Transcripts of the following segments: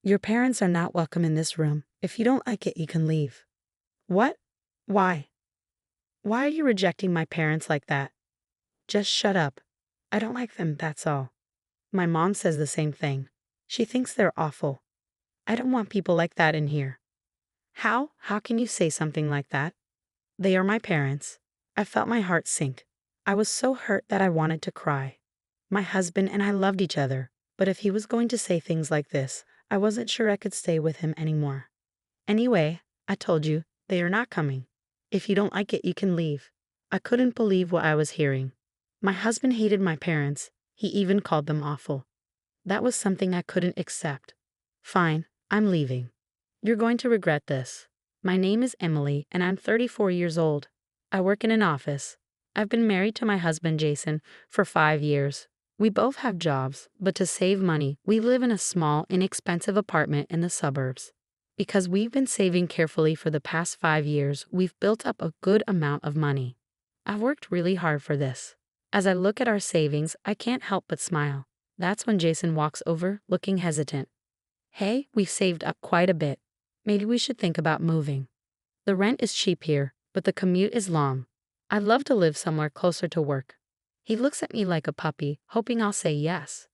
Your parents are not welcome in this room. If you don't like it, you can leave. What? Why? Why are you rejecting my parents like that? Just shut up. I don't like them, that's all. My mom says the same thing. She thinks they're awful. I don't want people like that in here. How? How can you say something like that? They are my parents. I felt my heart sink. I was so hurt that I wanted to cry. My husband and I loved each other, but if he was going to say things like this, I wasn't sure I could stay with him anymore. Anyway, I told you, they are not coming. If you don't like it, you can leave. I couldn't believe what I was hearing. My husband hated my parents. He even called them awful. That was something I couldn't accept. Fine, I'm leaving. You're going to regret this. My name is Emily, and I'm 34 years old. I work in an office. I've been married to my husband, Jason, for 5 years. We both have jobs, but to save money, we live in a small, inexpensive apartment in the suburbs. Because we've been saving carefully for the past 5 years, we've built up a good amount of money. I've worked really hard for this. As I look at our savings, I can't help but smile. That's when Jason walks over, looking hesitant. Hey, we've saved up quite a bit. Maybe we should think about moving. The rent is cheap here, but the commute is long. I'd love to live somewhere closer to work. He looks at me like a puppy, hoping I'll say yes.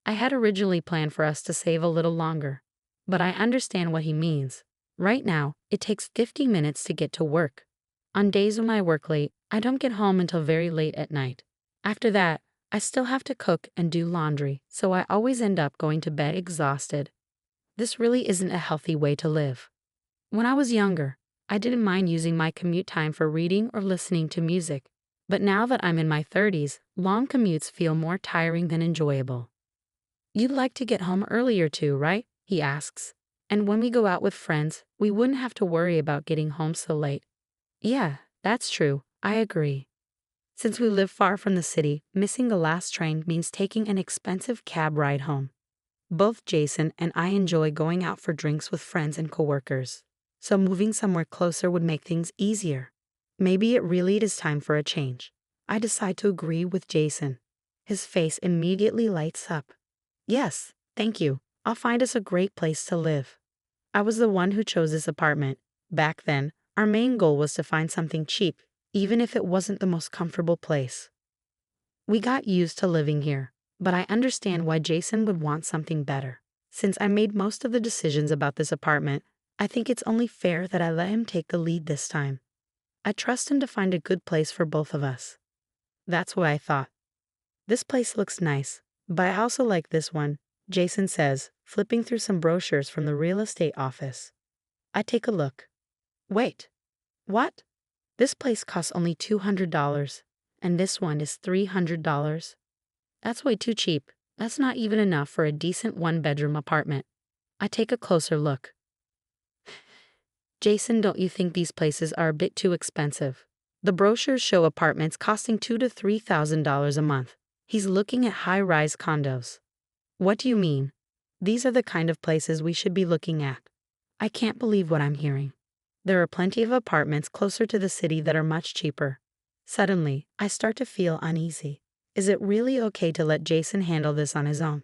I had originally planned for us to save a little longer, but I understand what he means. Right now, it takes 50 minutes to get to work. On days when I work late, I don't get home until very late at night. After that, I still have to cook and do laundry, so I always end up going to bed exhausted. This really isn't a healthy way to live. When I was younger, I didn't mind using my commute time for reading or listening to music. But now that I'm in my 30s, long commutes feel more tiring than enjoyable. You'd like to get home earlier too, right? He asks. And when we go out with friends, we wouldn't have to worry about getting home so late. Yeah, that's true. I agree. Since we live far from the city, missing the last train means taking an expensive cab ride home. Both Jason and I enjoy going out for drinks with friends and coworkers, so moving somewhere closer would make things easier. Maybe it really is time for a change. I decide to agree with Jason. His face immediately lights up. Yes, thank you. I'll find us a great place to live. I was the one who chose this apartment. Back then, our main goal was to find something cheap, even if it wasn't the most comfortable place. We got used to living here, but I understand why Jason would want something better. Since I made most of the decisions about this apartment, I think it's only fair that I let him take the lead this time. I trust him to find a good place for both of us. That's what I thought. This place looks nice, but I also like this one, Jason says, flipping through some brochures from the real estate office. I take a look. Wait. What? This place costs only $200, and this one is $300. That's way too cheap. That's not even enough for a decent one-bedroom apartment. I take a closer look. Jason, don't you think these places are a bit too expensive? The brochures show apartments costing $2,000 to $3,000 a month. He's looking at high-rise condos. What do you mean? These are the kind of places we should be looking at. I can't believe what I'm hearing. There are plenty of apartments closer to the city that are much cheaper. Suddenly, I start to feel uneasy. Is it really okay to let Jason handle this on his own?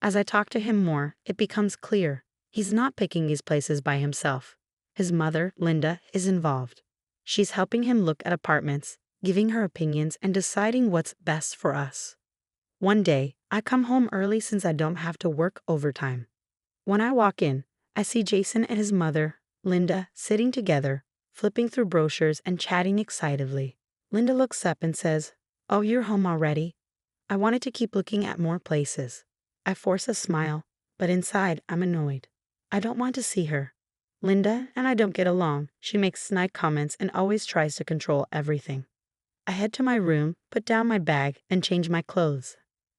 As I talk to him more, it becomes clear. He's not picking these places by himself. His mother, Linda, is involved. She's helping him look at apartments, giving her opinions, and deciding what's best for us. One day, I come home early since I don't have to work overtime. When I walk in, I see Jason and his mother, Linda, sitting together, flipping through brochures and chatting excitedly. Linda looks up and says, "Oh, you're home already? I wanted to keep looking at more places." I force a smile, but inside I'm annoyed. I don't want to see her. Linda and I don't get along. She makes snide comments and always tries to control everything. I head to my room, put down my bag, and change my clothes.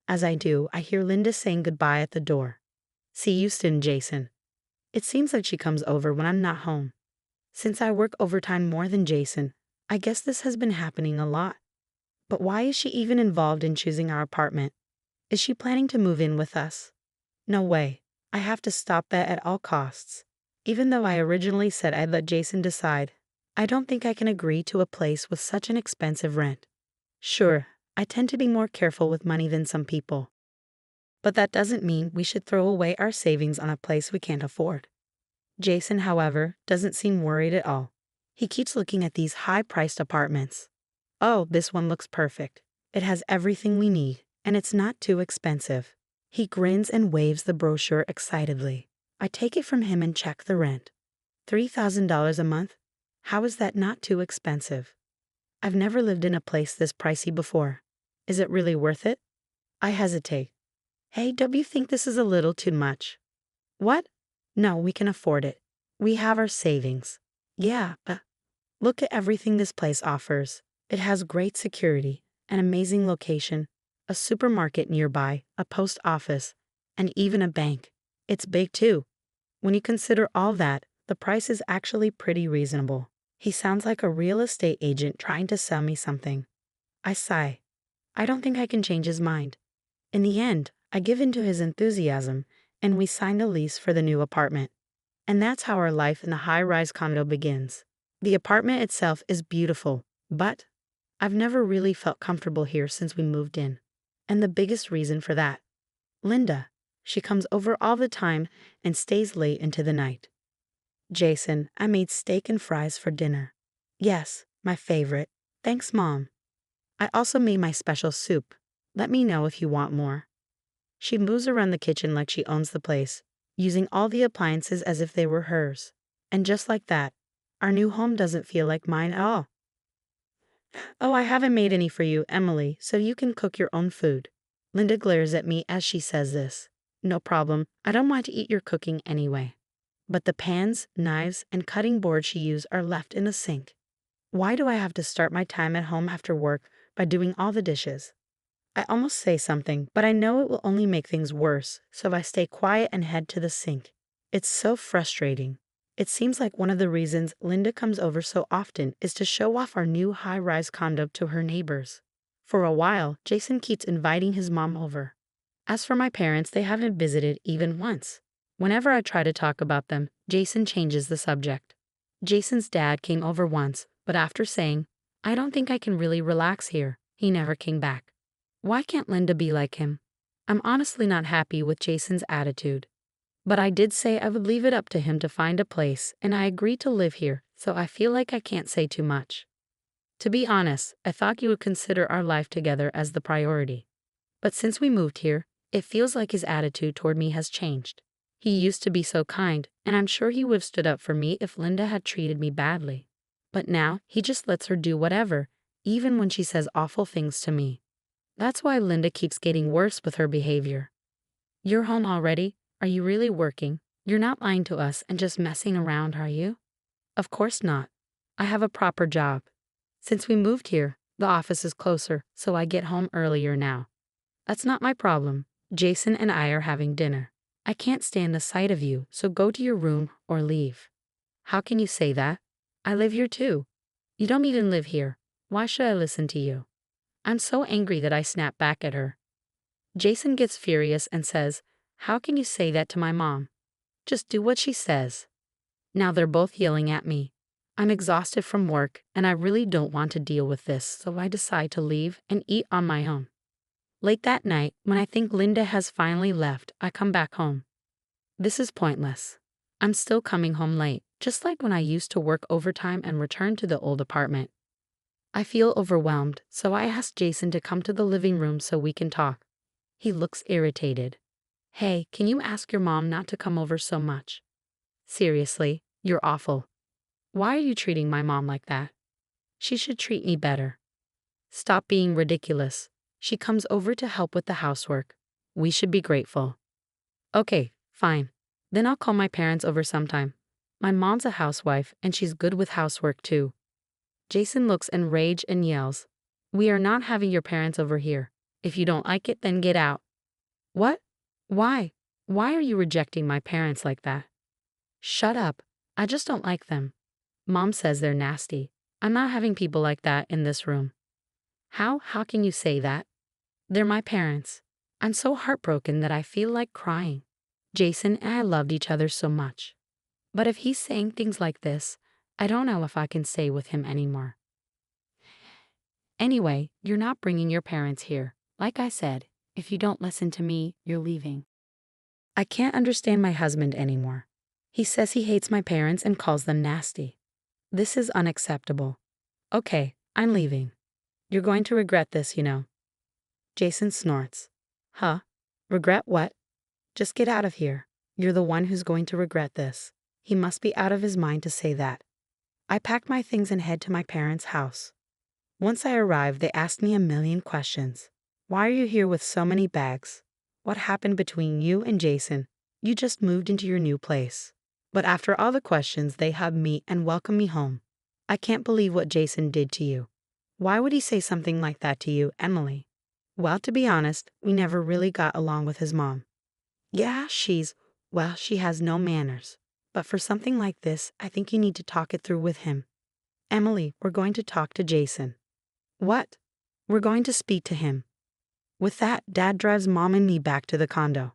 As I do, I hear Linda saying goodbye at the door. "See you soon, Jason." It seems like she comes over when I'm not home. Since I work overtime more than Jason, I guess this has been happening a lot. But why is she even involved in choosing our apartment? Is she planning to move in with us? No way. I have to stop that at all costs. Even though I originally said I'd let Jason decide, I don't think I can agree to a place with such an expensive rent. Sure, I tend to be more careful with money than some people. But that doesn't mean we should throw away our savings on a place we can't afford. Jason, however, doesn't seem worried at all. He keeps looking at these high-priced apartments. Oh, this one looks perfect. It has everything we need, and it's not too expensive. He grins and waves the brochure excitedly. I take it from him and check the rent. $3,000 a month? How is that not too expensive? I've never lived in a place this pricey before. Is it really worth it? I hesitate. Hey, don't you think this is a little too much? What? No, we can afford it. We have our savings. Yeah, but look at everything this place offers. It has great security, an amazing location, a supermarket nearby, a post office, and even a bank. It's big too. When you consider all that, the price is actually pretty reasonable. He sounds like a real estate agent trying to sell me something. I sigh. I don't think I can change his mind. In the end, I give in to his enthusiasm, and we sign a lease for the new apartment. And that's how our life in the high-rise condo begins. The apartment itself is beautiful, but I've never really felt comfortable here since we moved in. And the biggest reason for that, Linda. She comes over all the time and stays late into the night. Jason, I made steak and fries for dinner. Yes, my favorite. Thanks, Mom. I also made my special soup. Let me know if you want more. She moves around the kitchen like she owns the place, using all the appliances as if they were hers. And just like that, our new home doesn't feel like mine at all. Oh, I haven't made any for you, Emily, so you can cook your own food. Linda glares at me as she says this. No problem, I don't want to eat your cooking anyway. But the pans, knives, and cutting boards she used are left in the sink. Why do I have to start my time at home after work by doing all the dishes? I almost say something, but I know it will only make things worse, so I stay quiet and head to the sink. It's so frustrating. It seems like one of the reasons Linda comes over so often is to show off our new high-rise condo to her neighbors. For a while, Jason keeps inviting his mom over. As for my parents, they haven't visited even once. Whenever I try to talk about them, Jason changes the subject. Jason's dad came over once, but after saying, I don't think I can really relax here, he never came back. Why can't Linda be like him? I'm honestly not happy with Jason's attitude. But I did say I would leave it up to him to find a place, and I agreed to live here, so I feel like I can't say too much. To be honest, I thought you would consider our life together as the priority. But since we moved here, it feels like his attitude toward me has changed. He used to be so kind, and I'm sure he would have stood up for me if Linda had treated me badly. But now, he just lets her do whatever, even when she says awful things to me. That's why Linda keeps getting worse with her behavior. You're home already? Are you really working? You're not lying to us and just messing around, are you? Of course not. I have a proper job. Since we moved here, the office is closer, so I get home earlier now. That's not my problem. Jason and I are having dinner. I can't stand the sight of you, so go to your room or leave. How can you say that? I live here too. You don't even live here. Why should I listen to you? I'm so angry that I snap back at her. Jason gets furious and says, How can you say that to my mom? Just do what she says. Now they're both yelling at me. I'm exhausted from work and I really don't want to deal with this, so I decide to leave and eat on my own. Late that night, when I think Linda has finally left, I come back home. This is pointless. I'm still coming home late, just like when I used to work overtime and return to the old apartment. I feel overwhelmed, so I ask Jason to come to the living room so we can talk. He looks irritated. Hey, can you ask your mom not to come over so much? Seriously, you're awful. Why are you treating my mom like that? She should treat me better. Stop being ridiculous. She comes over to help with the housework. We should be grateful. Okay, fine. Then I'll call my parents over sometime. My mom's a housewife and she's good with housework too. Jason looks enraged and yells, We are not having your parents over here. If you don't like it, then get out. What? Why? Why are you rejecting my parents like that? Shut up. I just don't like them. Mom says they're nasty. I'm not having people like that in this room. How can you say that? They're my parents. I'm so heartbroken that I feel like crying. Jason and I loved each other so much. But if he's saying things like this, I don't know if I can stay with him anymore. Anyway, you're not bringing your parents here. Like I said, If you don't listen to me, you're leaving. I can't understand my husband anymore. He says he hates my parents and calls them nasty. This is unacceptable. Okay, I'm leaving. You're going to regret this, you know. Jason snorts. Huh? Regret what? Just get out of here. You're the one who's going to regret this. He must be out of his mind to say that. I pack my things and head to my parents' house. Once I arrive, they ask me a million questions. Why are you here with so many bags? What happened between you and Jason? You just moved into your new place. But after all the questions, they hug me and welcome me home. I can't believe what Jason did to you. Why would he say something like that to you, Emily? Well, to be honest, we never really got along with his mom. Yeah, she has no manners. But for something like this, I think you need to talk it through with him. Emily, we're going to talk to Jason. What? We're going to speak to him. With that, Dad drives Mom and me back to the condo.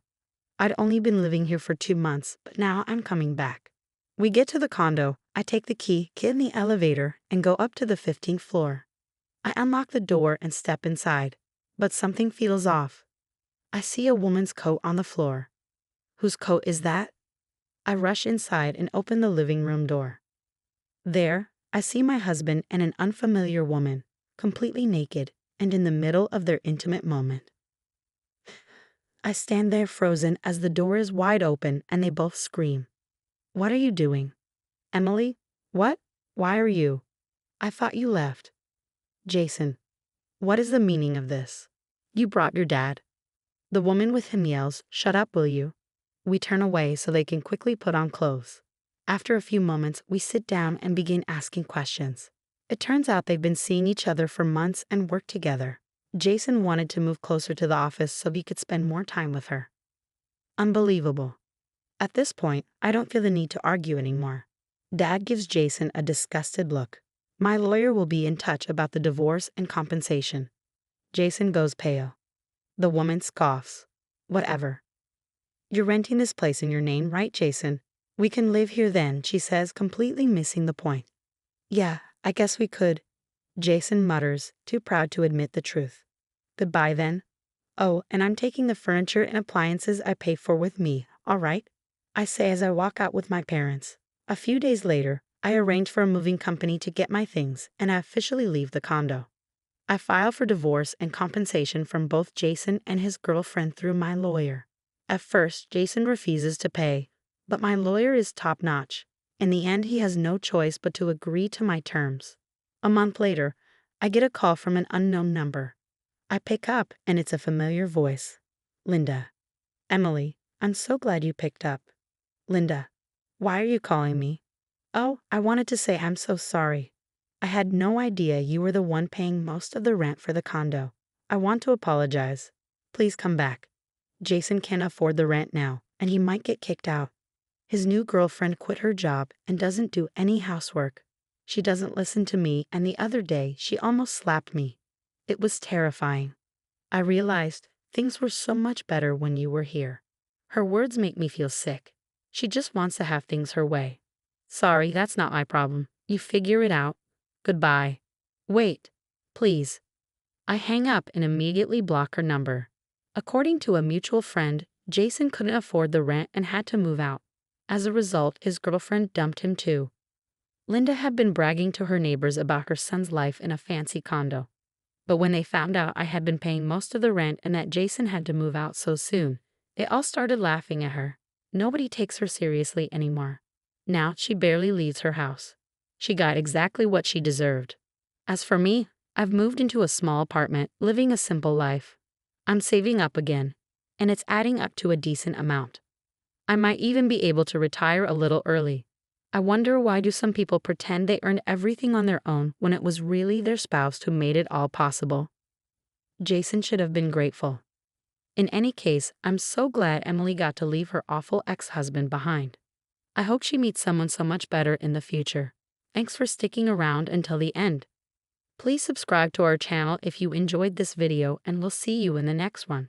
I'd only been living here for 2 months, but now I'm coming back. We get to the condo, I take the key, get in the elevator, and go up to the 15th floor. I unlock the door and step inside, but something feels off. I see a woman's coat on the floor. Whose coat is that? I rush inside and open the living room door. There, I see my husband and an unfamiliar woman, completely naked and in the middle of their intimate moment. I stand there frozen as the door is wide open and they both scream. What are you doing? Emily? What? Why are you? I thought you left. Jason. What is the meaning of this? You brought your dad. The woman with him yells, Shut up, will you? We turn away so they can quickly put on clothes. After a few moments, we sit down and begin asking questions. It turns out they've been seeing each other for months and worked together. Jason wanted to move closer to the office so he could spend more time with her. Unbelievable. At this point, I don't feel the need to argue anymore. Dad gives Jason a disgusted look. My lawyer will be in touch about the divorce and compensation. Jason goes pale. The woman scoffs. Whatever. You're renting this place in your name, right, Jason? We can live here then, she says, completely missing the point. Yeah, I guess we could. Jason mutters, too proud to admit the truth. Goodbye then. Oh, and I'm taking the furniture and appliances I pay for with me, all right? I say as I walk out with my parents. A few days later, I arrange for a moving company to get my things, and I officially leave the condo. I file for divorce and compensation from both Jason and his girlfriend through my lawyer. At first, Jason refuses to pay, but my lawyer is top-notch. In the end, he has no choice but to agree to my terms. A month later, I get a call from an unknown number. I pick up, and it's a familiar voice. Linda. Emily, I'm so glad you picked up. Linda. Why are you calling me? Oh, I wanted to say I'm so sorry. I had no idea you were the one paying most of the rent for the condo. I want to apologize. Please come back. Jason can't afford the rent now, and he might get kicked out. His new girlfriend quit her job and doesn't do any housework. She doesn't listen to me, and the other day she almost slapped me. It was terrifying. I realized things were so much better when you were here. Her words make me feel sick. She just wants to have things her way. Sorry, that's not my problem. You figure it out. Goodbye. Wait, please. I hang up and immediately block her number. According to a mutual friend, Jason couldn't afford the rent and had to move out. As a result, his girlfriend dumped him too. Linda had been bragging to her neighbors about her son's life in a fancy condo. But when they found out I had been paying most of the rent and that Jason had to move out so soon, they all started laughing at her. Nobody takes her seriously anymore. Now she barely leaves her house. She got exactly what she deserved. As for me, I've moved into a small apartment, living a simple life. I'm saving up again, and it's adding up to a decent amount. I might even be able to retire a little early. I wonder why do some people pretend they earned everything on their own when it was really their spouse who made it all possible? Jason should have been grateful. In any case, I'm so glad Emily got to leave her awful ex-husband behind. I hope she meets someone so much better in the future. Thanks for sticking around until the end. Please subscribe to our channel if you enjoyed this video, and we'll see you in the next one.